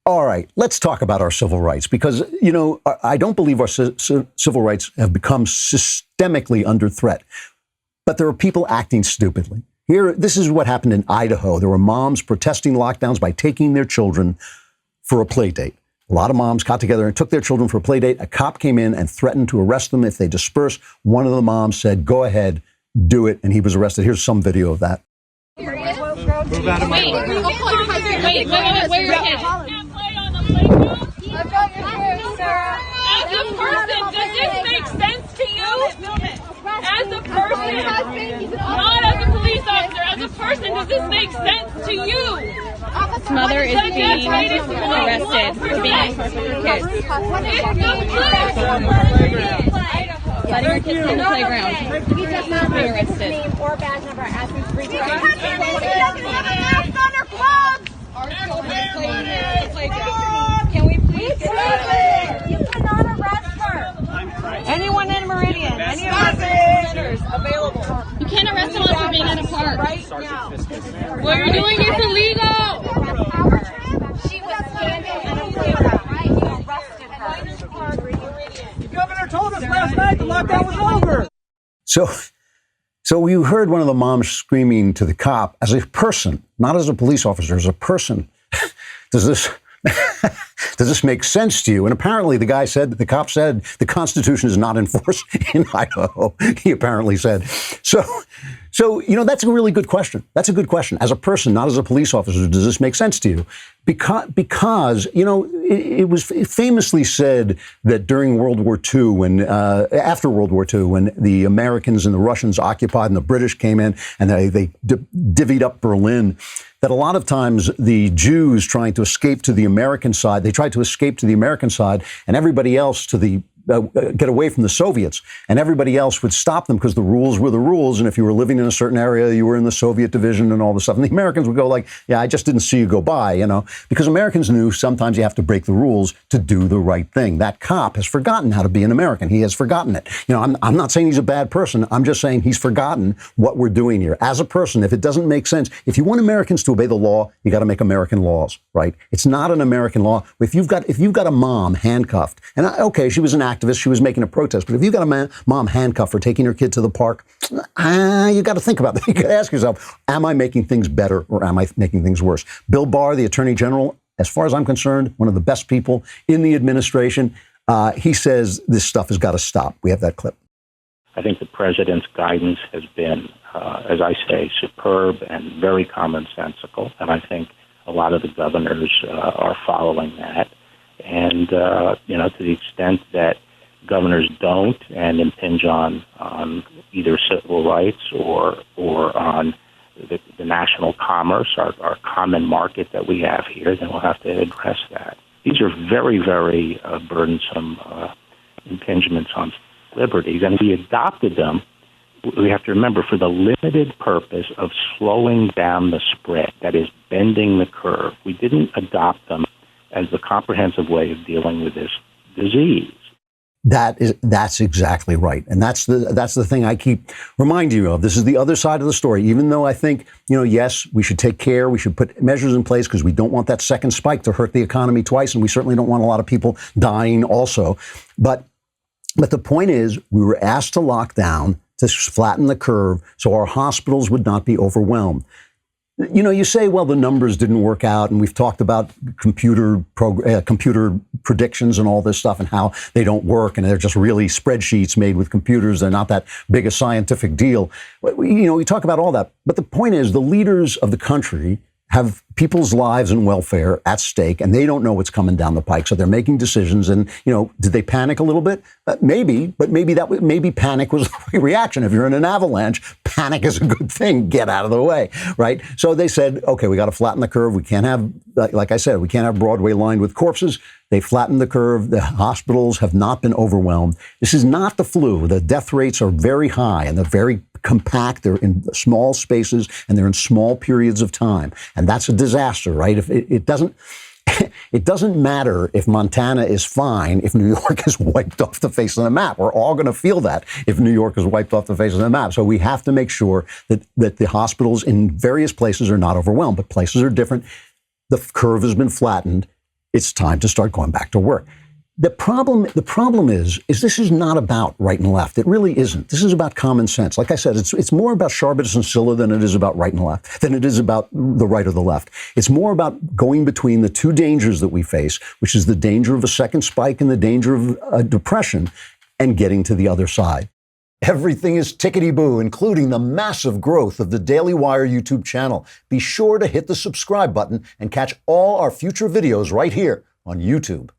All right, let's talk about our civil rights because, I don't believe our civil rights have become systemically under threat. But there are people acting stupidly. This is what happened in Idaho. There were moms protesting lockdowns by taking their children for a play date. A lot of moms got together and took their children for a play date. A cop came in and threatened to arrest them if they dispersed. One of the moms said, go ahead, do it. And he was arrested. Here's some video of that. Move out of my way. Wait, where your kid? Can't play on the playground? I've got your kid, sir. As a person, does this make sense to you? As a person, not as a police officer, as a person, does this make sense to you? His mother is being arrested for being in touch with her kids. Letting her kids in the playground. He does not being arrested. Name or badge number as we speak. He doesn't have a mask on her clothes. Our children are playing in the playground. Can we please get out of there? You cannot arrest her. Anyone in Meridian, any of our centers available. You can't arrest someone for being in a park. Right now. What you're doing is illegal. She was standing in a playground. Right? You arrested her. The governor told us last night the lockdown was over. So you heard one of the moms screaming to the cop as a person, not as a police officer, as a person. Does this make sense to you? And apparently the cop said the Constitution is not enforced in Idaho. He apparently said. So, that's a really good question. That's a good question. As a person, not as a police officer, does this make sense to you? Because it was famously said that during World War II, after World War II, when the Americans and the Russians occupied and the British came in and they divvied up Berlin, that a lot of times the Jews trying to escape to the American side, they tried to escape to the American side and everybody else to the get away from the Soviets, and everybody else would stop them because the rules were the rules. And if you were living in a certain area, you were in the Soviet division and all this stuff. And the Americans would go like, yeah, I just didn't see you go by, because Americans knew sometimes you have to break the rules to do the right thing. That cop has forgotten how to be an American. He has forgotten it. I'm not saying he's a bad person. I'm just saying he's forgotten what we're doing here. As a person, if it doesn't make sense, if you want Americans to obey the law, you got to make American laws, right? It's not an American law. If you've got a mom handcuffed, and okay, she was an activist, she was making a protest, but if you've got a mom handcuffed for taking her kid to the park, you got to think about that. You got to ask yourself, am I making things better or am I making things worse? Bill Barr, the Attorney General, as far as I'm concerned, one of the best people in the administration, he says this stuff has got to stop. We have that clip. I think the president's guidance has been, as I say, superb and very commonsensical, and I think a lot of the governors are following that. And, to the extent that governors don't and impinge on either civil rights or on the national commerce, our common market that we have here, then we'll have to address that. These are very, very burdensome impingements on liberties, and we adopted them, we have to remember, for the limited purpose of slowing down the spread, that is, bending the curve. We didn't adopt them as the comprehensive way of dealing with this disease. That's exactly right. And that's the thing I keep reminding you of. This is the other side of the story. Even though I think, yes, we should take care. We should put measures in place because we don't want that second spike to hurt the economy twice. And we certainly don't want a lot of people dying also. But the point is, we were asked to lock down to flatten the curve so our hospitals would not be overwhelmed. You say, well, the numbers didn't work out, and we've talked about computer predictions and all this stuff and how they don't work, and they're just really spreadsheets made with computers. They're not that big a scientific deal. We talk about all that. But the point is, the leaders of the country have people's lives and welfare at stake, and they don't know what's coming down the pike. So they're making decisions. And, did they panic a little bit? Maybe, but maybe panic was the right reaction. If you're in an avalanche, panic is a good thing. Get out of the way, right? So they said, okay, we got to flatten the curve. We can't have, like I said, we can't have Broadway lined with corpses. They flattened the curve. The hospitals have not been overwhelmed. This is not the flu. The death rates are very high and they're very compact. They're in small spaces and they're in small periods of time. And that's a disaster, right? If it doesn't matter if Montana is fine if New York is wiped off the face of the map. We're all going to feel that if New York is wiped off the face of the map. So we have to make sure that the hospitals in various places are not overwhelmed, but places are different. The curve has been flattened. it's time to start going back to work. The problem is this is not about right and left. It really isn't. This is about common sense. Like I said, it's more about Charbonneau and Scylla than it is about right and left, than it is about the right or the left. It's more about going between the two dangers that we face, which is the danger of a second spike and the danger of a depression, and getting to the other side. Everything is tickety-boo, including the massive growth of the Daily Wire YouTube channel. Be sure to hit the subscribe button and catch all our future videos right here on YouTube.